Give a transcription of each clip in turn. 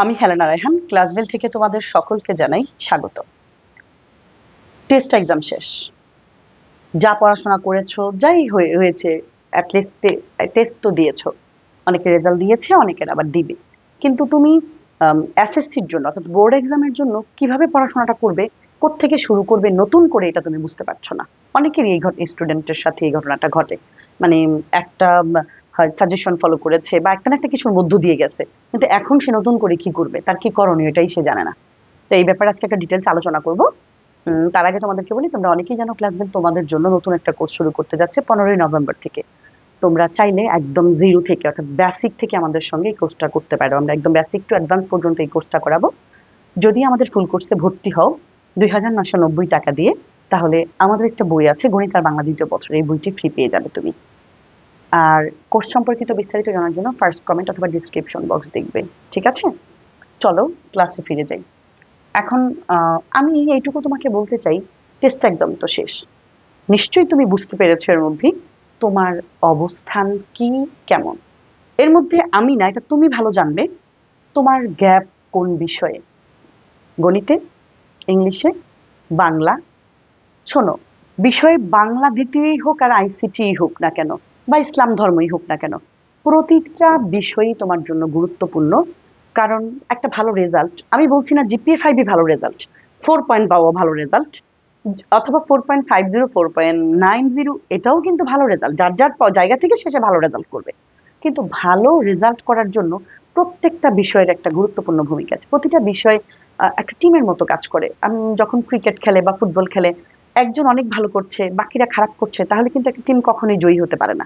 আমি হেলেনা রায়হান, ক্লাসবেল থেকে তোমাদের সকলকে জানাই স্বাগত। টেস্ট এক্সাম শেষ। যা পড়াশোনা করেছো, যাই হয়েছে, অ্যাটলিস্ট টেস্ট তো দিয়েছো। অনেকে রেজাল্ট দিয়েছে, অনেকের আবার দিবে। কিন্তু তুমি এসএসসির জন্য অর্থাৎ বোর্ড এক্সামের জন্য কিভাবে পড়াশোনাটা করবে, কোত্থেকে শুরু করবে নতুন করে, এটা তুমি বুঝতে পারছো না। অনেকেরই স্টুডেন্টের সাথে এই ঘটনাটা ঘটে। মানে একটা সাজেশন ফলো করেছে বা একটা না একটা কিছুর মধ্য দিয়ে গেছে, কিন্তু এখন সে নতুন করে কি করবে, তার কি করণীয়, এটাই সে জানে না। তো এই ব্যাপারে আজকে একটা ডিটেলস আলোচনা করব। তার আগে তোমাদেরকে বলি, তোমরা অনেকেই জানো ক্লাসবেল তোমাদের জন্য নতুন একটা কোর্স শুরু করতে যাচ্ছে 15ই নভেম্বর থেকে। তোমরা চাইলে একদম জিরো থেকে অর্থাৎ বেসিক থেকে আমাদের সঙ্গে এই কোর্সটা করতে পারো। আমরা একদম বেসিক টু অ্যাডভান্স পর্যন্ত এই কোর্সটা করাবো। যদি আমাদের ফুল কোর্সে ভর্তি হও 2,990 টাকা দিয়ে, তাহলে আমাদের একটা বই আছে, গণিত আর বাংলা দ্বিতীয় বছর, এই বইটি ফ্রি পেয়ে যাবে তুমি। আর কোর্স সম্পর্কিত বিস্তারিত জানার জন্য ফার্স্ট কমেন্ট অথবা ডিসক্রিপশন বক্স দেখবে। ঠিক আছে, চলো ক্লাসে ফিরে যাই। এখন আমি এইটুকু তোমাকে বলতে চাই, টেস্ট একদম তো শেষ। নিশ্চয়ই তুমি বুঝতে পেরেছো এর মধ্যে তোমার অবস্থান কি, কেমন। এর মধ্যে আমি না, এটা তুমি ভালো জানবে, তোমার গ্যাপ কোন বিষয়ে। গণিতে, ইংলিশে, বাংলা। শোনো, বিষয়ে বাংলা দ্বিতীয়ই হোক আর আইসিটি হোক না কেন, বা ইসলাম ধর্মই হোক না কেন, প্রতিটা বিষয়ই তোমার জন্য গুরুত্বপূর্ণ। কারণ একটা ভালো রেজাল্ট, আমি বলছি না জিপিএ 5 ভালো রেজাল্ট, 4 পয়েন্ট পাওয়া ভালো রেজাল্ট, অথবা 4.50, 4.90, এটাও কিন্তু ভালো রেজাল্ট। যার যার জায়গা থেকে শেষে ভালো রেজাল্ট করবে। কিন্তু ভালো রেজাল্ট করার জন্য প্রত্যেকটা বিষয়ের একটা গুরুত্বপূর্ণ ভূমিকা আছে। প্রতিটা বিষয় একটা টিমের মতো কাজ করে। আমি যখন ক্রিকেট খেলে বা ফুটবল খেলে, একজন অনেক ভালো করছে, বাকিরা খারাপ করছে, তাহলে কিন্তু একটা টিম কখনোই জয়ী হতে পারে না।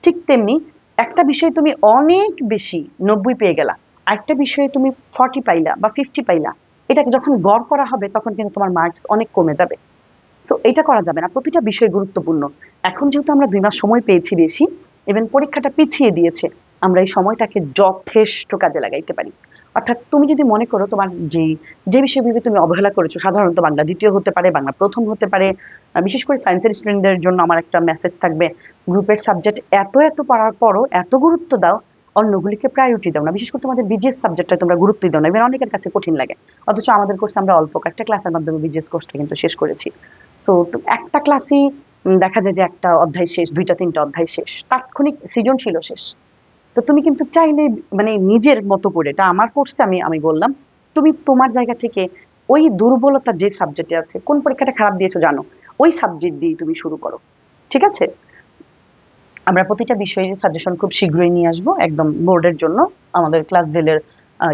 ঠিক তেমনি একটা বিষয়ে তুমি অনেক বেশি 90 পেয়ে গেলা, আরেকটা বিষয়ে তুমি 40 পাইলা বা 50 পাইলা, এটাকে যখন গড় করা হবে তখন কিন্তু তোমার মার্কস অনেক কমে যাবে। সো এটা করা যাবে না, প্রতিটা বিষয় গুরুত্বপূর্ণ। এখন যেহেতু আমরা 2 মাস সময় পেয়েছি বেশি, ইভেন পরীক্ষাটা পিছিয়ে দিয়েছে, আমরা এই সময়টাকে যথেষ্ট কাজে লাগাইতে পারি। অর্থাৎ তুমি যদি মনে করো তোমার যে যে বিষয়গুলো তুমি অবহেলা করেছো, সাধারণত বাংলা দ্বিতীয় হতে পারে, বাংলা প্রথম হতে পারে, বিশেষ করে সায়েন্সের স্টুডেন্টদের জন্য আমার একটা মেসেজ থাকবে, গ্রুপের সাবজেক্ট এত এত পড়ার পরও এত গুরুত্ব দাও, অন্যগুলিকে প্রায়োরিটি দাও না। বিশেষ করে তোমাদের বিজিএস সাবজেক্টটা তোমরা গুরুত্ব দাও না, ইভেন অনেকের কাছে কঠিন লাগে। অথচ আমাদের কোর্সে আমরা অল্প একটা ক্লাসের মাধ্যমে বিজিএস কোর্সটা কিন্তু শেষ করেছি। সো একটা ক্লাসই দেখা যায় যে একটা অধ্যায় শেষ, 2টা 3টা অধ্যায় শেষ, তাৎক্ষণিক সৃজনশীল শেষ। তো তুমি কিন্তু চাইলে মানে নিজের মতো করে, এটা আমার কোর্সে আমি আমি বললাম, তুমি তোমার জায়গা থেকে ওই দুর্বলতা যে সাবজেক্টে আছে, কোন পরীক্ষাটা খারাপ দিয়েছো জানো, ওই সাবজেক্ট দিয়ে তুমি শুরু করো। ঠিক আছে, আমরা প্রতিটা বিষয়ে সাজেশন খুব শীঘ্রই নিয়ে আসবো একদম বোর্ডের জন্য। আমাদের ক্লাস ডেলের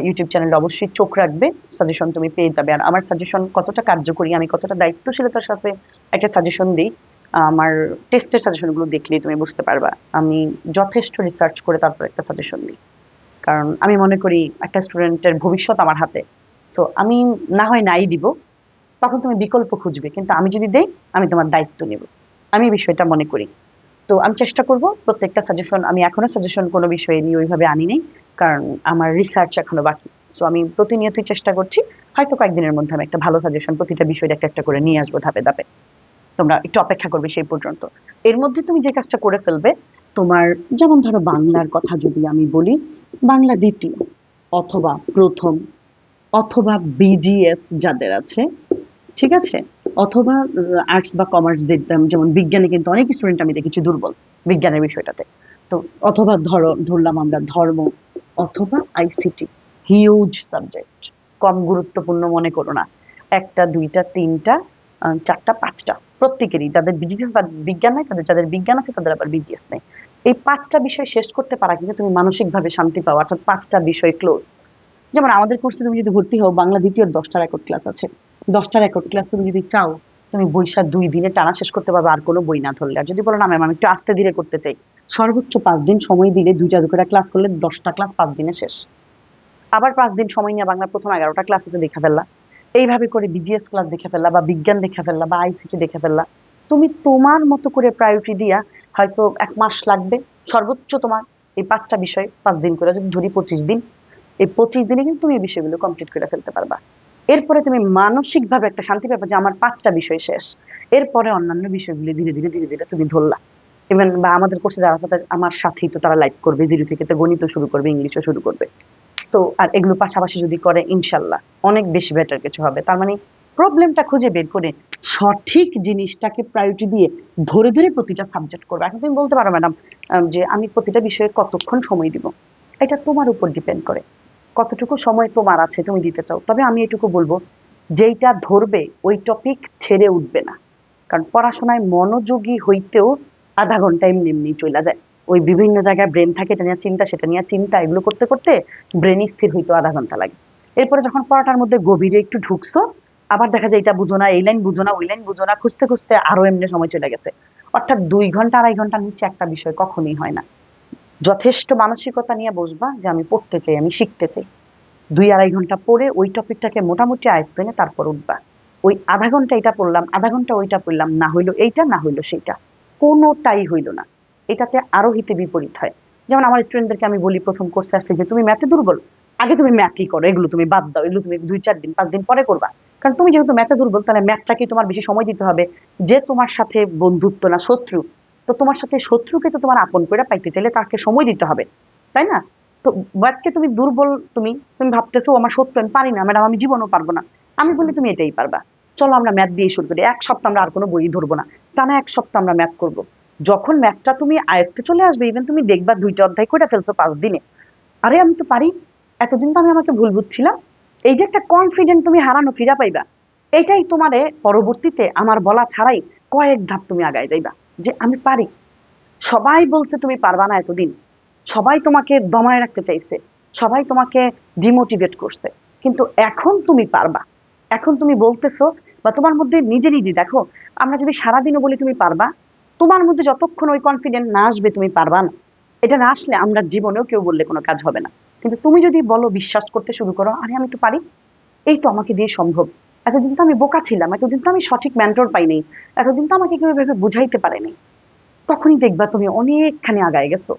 ইউটিউব চ্যানেলে অবশ্যই চোখ রাখবে, সাজেশন তুমি পেয়ে যাবে। আর আমার সাজেশন কতটা কার্যকরী, আমি কতটা দায়িত্বশীলতার সাথে একটা সাজেশন দিই, আমার টেস্টের সাজেশনগুলো দেখলেই তুমি বুঝতে পারবা। আমি যথেষ্ট রিসার্চ করে তারপর একটা সাজেশন দিই, কারণ আমি মনে করি একটা স্টুডেন্টের ভবিষ্যৎ আমার হাতে। সো আমি না হয় নাই দিব, তখন তুমি বিকল্প খুঁজবে, কিন্তু আমি যদি দেই, আমি তোমার দায়িত্ব নেব। আমি এই বিষয়টা মনে করি। তো আমি চেষ্টা করব প্রত্যেকটা সাজেশন, আমি এখনো সাজেশন কোনো বিষয়ে নিয়ে ওইভাবে আনি নেই, কারণ আমার রিসার্চ এখনো বাকি। সো আমি প্রতিনিয়তই চেষ্টা করছি, হয়তো কয়েকদিনের মধ্যে আমি একটা ভালো সাজেশন প্রতিটা বিষয়ে একটা একটা করে নিয়ে আসবো ধাপে ধাপে। তোমরা একটু অপেক্ষা করবে সেই পর্যন্ত। এর মধ্যে তুমি যে কাজটা করে ফেলবে, তোমার যেমন ধরো বাংলার কথা যদি আমি বলি, বাংলা দ্বিতীয় অথবা প্রথম অথবা বিজিএস যাদের আছে, ঠিক আছে, অথবা আর্টস বা কমার্স দেখতাম, যেমন বিজ্ঞানে কিন্তু অনেক স্টুডেন্ট আমি দেখেছি দুর্বল বিজ্ঞানের বিষয়টাতে। তো অথবা ধরলাম আমরা ধর্ম, অথবা আইসিটি, হিউজ সাবজেক্ট, কম গুরুত্বপূর্ণ মনে করো না। 1টা 2টা 3টা 4টা 5টা, প্রত্যেকেরই, যাদের বিজিএস বা বিজ্ঞান নাই, তাদের যাদের বিজ্ঞান আছে তাদের আবার বিজিএস নেই। এই 5টা বিষয় শেষ করতে পারা কিন্তু তুমি মানসিকভাবে শান্তি পাও, অর্থাৎ 5টা বিষয় ক্লোজ। যেমন আমাদের কোর্সে তুমি যদি ভর্তি হও, বাংলা দ্বিতীয় 10টা রেকর্ড ক্লাস আছে। 10টা রেকর্ড ক্লাস তুমি যদি চাও, তুমি বইটা 2 দিনে টানা শেষ করতে পারবে, আর কোনো বই না ধরলে। আর যদি বলো না ম্যাম আমি একটু আস্তে ধীরে করতে চাই, সর্বোচ্চ 5 দিন সময় দিলে 2টা 2 করে ক্লাস করলে 10টা ক্লাস 5 দিনে শেষ। আবার 5 দিন সময় নিয়ে বাংলা প্রথম 11টা ক্লাস আছে দেখে ফেললা। এইভাবে করে বিজিএস ক্লাস দেখে ফেললা, বা বিজ্ঞান দেখে ফেললা, বা আইসিটি দেখে ফেললা। তুমি তোমার মতো করে প্রায়োরিটি দিয়া, হয়তো 1 মাস লাগবে সর্বোচ্চ তোমার, এই 5টা বিষয় 5 দিন করে যদি ধরি 25 দিন, এই 25 দিনে কিন্তু তুমি এই বিষয়গুলো কমপ্লিট করে ফেলতে পারবা। এরপরে তুমি মানসিকভাবে একটা শান্তি পাবে যে আমার 5টা বিষয় শেষ। এরপরে অন্যান্য বিষয়গুলি ধীরে ধীরে ধীরে ধীরে তুমি ধরলা। ইভেন বা আমাদের কোর্সে যারা সাথে আমার সাথেই তো তারা লাইভ করবে, জিরো থেকে তো গণিতও শুরু করবে, ইংলিশও শুরু করবে। তো আর এগুলো পাশাপাশি যদি করে ইনশাল্লাহ অনেক বেশি বেটার কিছু হবে। তার মানে প্রবলেমটা খুঁজে বের করে সঠিক জিনিসটাকে প্রায়োরিটি দিয়ে ধরে ধরে প্রতিটা সাবজেক্ট করবে। এখন তুমি বলতে পারো ম্যাডাম যে আমি প্রতিটা বিষয়ে কতক্ষণ সময় দিব, এটা তোমার উপর ডিপেন্ড করে কতটুকু সময় তোমার আছে তুমি দিতে চাও। তবে আমি এটুকু বলবো, যেইটা ধরবে ওই টপিক ছেড়ে উঠবে না, কারণ পড়াশোনায় মনোযোগী হইতেও আধা ঘন্টা এমনি এমনি চলে যায়। ওই বিভিন্ন জায়গায় ব্রেন থাকে, এটা নিয়ে চিন্তা সেটা নিয়ে চিন্তা, এগুলো করতে করতে ব্রেন স্থির হইতেও আধা ঘন্টা লাগে। এরপরে যখন পড়াটার মধ্যে গভীরে একটু ঢুকছো, আবার দেখা যায় এটা বুঝো না, এই লাইন বুঝো না, ওই লাইন বুঝো না, খুঁজতে খুঁজতে আরো এমনি সময় চলে গেছে। অর্থাৎ 2 ঘন্টা 2.5 ঘন্টার নিচে একটা বিষয় কখনোই হয় না। যথেষ্ট মানসিকতা নিয়ে বসবা যে আমি পড়তে চাই, আমি শিখতে চাই, 2-2.5 ঘন্টা পড়ে ওই টপিকটাকে মোটামুটি আয়ত্ত এনে তারপর উঠবা। ওই আধা ঘন্টা এটা পড়লাম, আধা ঘন্টা ওইটা পড়লাম, না হইলো এইটা না হইলো সেইটা, কোনোটাই হইলো না। এটাতে আরো হিতে বিপরীত হয়। যেমন আমার স্টুডেন্টদেরকে আমি বলি প্রথম কোর্সে আসলে যে তুমি ম্যাথে দুর্বল, আগে তুমি ম্যাথই করো, এগুলো তুমি বাদ দাও, এগুলো তুমি 2-4 দিন 5 দিন পরে করবা। কারণ তুমি যেহেতু ম্যাথে দুর্বল, তাহলে ম্যাথটাকে তোমার বেশি সময় দিতে হবে। যে তোমার সাথে বন্ধুত্ব না শত্রু, তো তোমার সাথে শত্রুকে তো তোমার আপন করে পাইতে চাইলে তাকে সময় দিতে হবে, তাই না? তো ম্যাথকে তুমি দুর্বল, তুমি তুমি ভাবতেছো আমার শত্রু, আমি পারি না ম্যাডাম, আমি জীবনও পারবো না। আমি বলি তুমি এটাই পারবা। চলো আমরা ম্যাথ দিয়ে শুরু করি, 1 সপ্তাহ আমরা আর কোনো বই ধরবো না, টানা 1 সপ্তাহ আমরা ম্যাথ করবো। যখন ম্যাথটা তুমি আয়ত্তে চলে আসবে, ইভেন তুমি দেখবা 2টা অধ্যায় করে ফেলছো 5 দিনে, আরে আমি তো পারি, এতদিন তো আমি আমাকে ভুল বুঝছিলাম। এই যে একটা কনফিডেন্ট তুমি হারানো ফিরা পাইবা, এটাই তোমারে পরবর্তীতে আমার বলা ছাড়াই কয়েক ধাপ তুমি আগায় যাইবা যে আমি পারি। সবাই বলছে তুমি পারবা না এতদিন, সবাই তোমাকে দমায় রাখতে চাইছে, সবাই তোমাকে ডিমোটিভেট করছে, কিন্তু এখন তুমি পারবা। এখন তুমি বলতেছো বা তোমার মধ্যে নিজে নিজে দেখো, আমরা যদি সারাদিনও বলি তুমি পারবা, তোমার মধ্যে যতক্ষণ ওই কনফিডেন্ট না আসবে তুমি পারবা না। এটা না আসলে আমরা জীবনেও কেউ বললে কোনো কাজ হবে না। কিন্তু তুমি যদি বলো, বিশ্বাস করতে শুরু করো, আরে আমি তো পারি, এই তো আমাকে দিয়ে সম্ভব, এতদিন তো আমি বোকা ছিলাম, এতদিন তো আমি সঠিক মেন্টর পাইনি, এতদিন তো আমাকে কেউ এভাবে বুঝাইতে পারেনি, তখনই দেখবা তুমি অনেকখানি আগায় গেছো।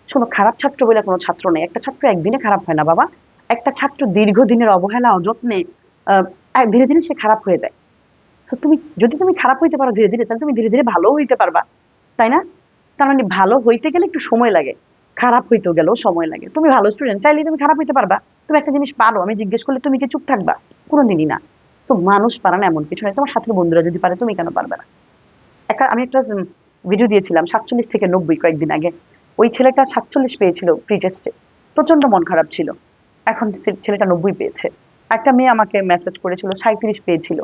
শোনো, খারাপ ছাত্র বলে কোনো ছাত্র নেই, একটা ছাত্র একদিনে খারাপ হয় না বাবা। একটা ছাত্র দীর্ঘদিনের অবহেলা অযত্নে আহ ধীরে ধীরে সে খারাপ হয়ে যায়। তো তুমি যদি তুমি খারাপ হইতে পারো ধীরে ধীরে, তাহলে তুমি ধীরে ধীরে ভালো হইতে পারবা, তাই না? তার মানে ভালো হইতে গেলে একটু সময় লাগে, খারাপ হইতেও গেলেও সময় লাগে। তুমি ভালো স্টুডেন্ট, চাইলে তুমি খারাপ হইতে পারবা। তুমি একটা জিনিস পারো, আমি জিজ্ঞেস করলে তুমি কি চুপ থাকবা? কোনোদিনই না। তো মানুষ পারে না এমন কিছু নয়, তোমার সাথে বন্ধুরা যদি পারে তুমি কেন পারবে না? আমি একটা ভিডিও দিয়েছিলাম 47 থেকে 90 কয়েকদিন আগে। ওই ছেলেটা 47 পেয়েছিল প্রি টেস্টে, প্রচন্ড মন খারাপ ছিল। এখন ছেলেটা 90 পেয়েছে। একটা মেয়ে আমাকে মেসেজ করেছিল 37 পেয়েছিল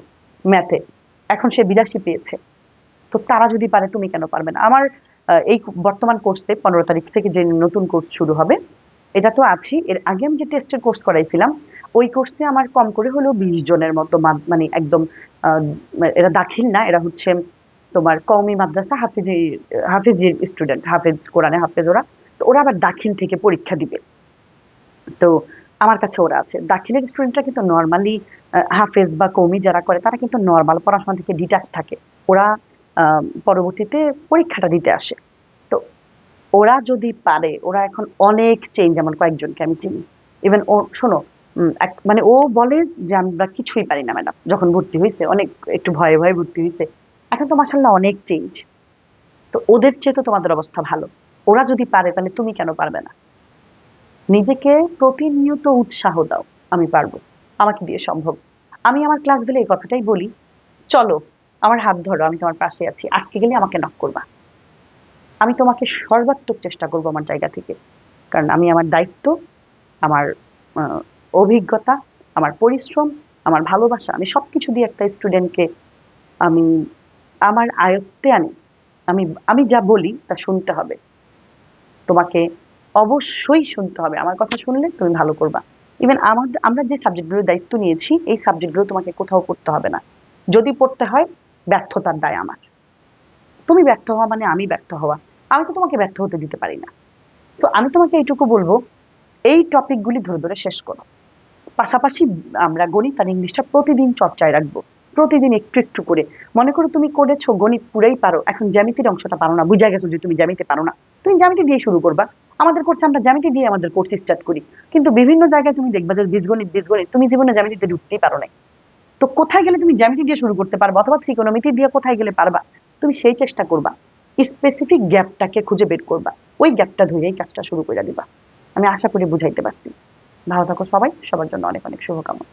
ম্যাথে, এখন সে 82 পেয়েছে। তো তারা যদি পারে তুমি কেন পারবে না? আমার এই বর্তমান কোর্সে 15 তারিখ থেকে যে নতুন কোর্স শুরু হবে, এটা তো আছি, এর আগে আমি যে টেস্টের কোর্স করাইছিলাম, ওই কোর্সে আমার কম করে হলেও 20 জনের মতো মানে একদম আহ, এরা দাখিল না, এরা হচ্ছে তোমার কওমি মাদ্রাসা হাফেজি, হাফেজির স্টুডেন্ট, হাফেজ কোরআনে হাফেজ ওরা। তো ওরা আবার দাখিল থেকে পরীক্ষা দিবে। তো আমার কাছে ওরা আছে, দাখিলের স্টুডেন্টরা কিন্তু নর্মালি হাফেজ বা কওমি যারা করে তারা কিন্তু নর্মাল পড়াশোনা থেকে ডিটাচ থাকে। ওরা পরবর্তীতে পরীক্ষাটা দিতে আসে। তো ওরা যদি পারে, ওরা এখন অনেক চেঞ্জ, এমন কয়েকজনকে আমি চিনি। ইভেন ও শোনো, মানে ও বলে যে আমরা কিছুই পারি না ম্যাডাম, যখন ভর্তি হয়েছে অনেক একটু ভয়ে ভয়ে ভর্তি হয়েছে, এখন তো মাসাল্লাহ অনেক চেঞ্জ। তো ওদের চেয়ে তো তোমাদের অবস্থা ভালো। ওরা যদি পারে তাহলে তুমি কেন পারবে না? নিজেকে প্রতিনিয়ত উৎসাহ দাও, আমি পারবো, আমাকে দিয়ে সম্ভব। আমি আমার ক্লাস গেলে এই কথাটাই বলি, চলো আমার হাত ধরো, আমি তোমার পাশে আছি, আটকে গেলে আমাকে নক করবা। আমি তোমাকে সর্বাত্মক চেষ্টা করবো আমার জায়গা থেকে, কারণ আমি আমার দায়িত্ব, আমার আহ, অভিজ্ঞতা, আমার পরিশ্রম, আমার ভালোবাসা, আমি সবকিছু দিয়ে একটা স্টুডেন্টকে আমি আমার আয়ত্তে আনি। আমি আমি যা বলি তা শুনতে হবে, তোমাকে অবশ্যই শুনতে হবে। আমার কথা শুনলে তুমি ভালো করবা। ইভেন আমরা যে সাবজেক্টগুলোর দায়িত্ব নিয়েছি, এই সাবজেক্টগুলো তোমাকে কোথাও পড়তে হবে না। যদি পড়তে হয়, ব্যর্থতার দায় আমার। তুমি ব্যর্থ হওয়া মানে আমি ব্যর্থ হওয়া, আমি তো তোমাকে ব্যর্থ হতে দিতে পারি না। তো আমি তোমাকে এইটুকু বলবো, এই টপিকগুলি ধরে ধরে শেষ করো। পাশাপাশি আমরা গণিত আর ইংলিশটা প্রতিদিন চর্চায় রাখবো, প্রতিদিন একটু একটু করে। মনে করো তুমি করেছো গণিত পুরাই পারো, এখন জ্যামিতির অংশটা পারো না, বুঝা গেছো যে তুমি জ্যামিতি পারো না, তুমি জ্যামিতি দিয়ে শুরু করবা। আমাদের কোর্সে আমরা জ্যামিতি দিয়ে আমাদের কোর্স স্টার্ট করি, কিন্তু বিভিন্ন জায়গায় তুমি দেখবা যে বীজগণিত বীজগণিত, তুমি জীবনে জ্যামিতিতে ঢুকতেই পারো না। তো কোথায় গেলে তুমি জ্যামিতি দিয়ে শুরু করতে পারবা, অথবা ত্রিকোণমিতি দিয়ে কোথায় গেলে পারবা, তুমি সেই চেষ্টা করবা। স্পেসিফিক গ্যাপটাকে খুঁজে বের করবা, ওই গ্যাপটা ধরেই কাজটা শুরু করে দিবা। আমি আশা করি বুঝাইতে পারছি। ভালো থাকো সবাই, সবার জন্য অনেক অনেক শুভকামনা।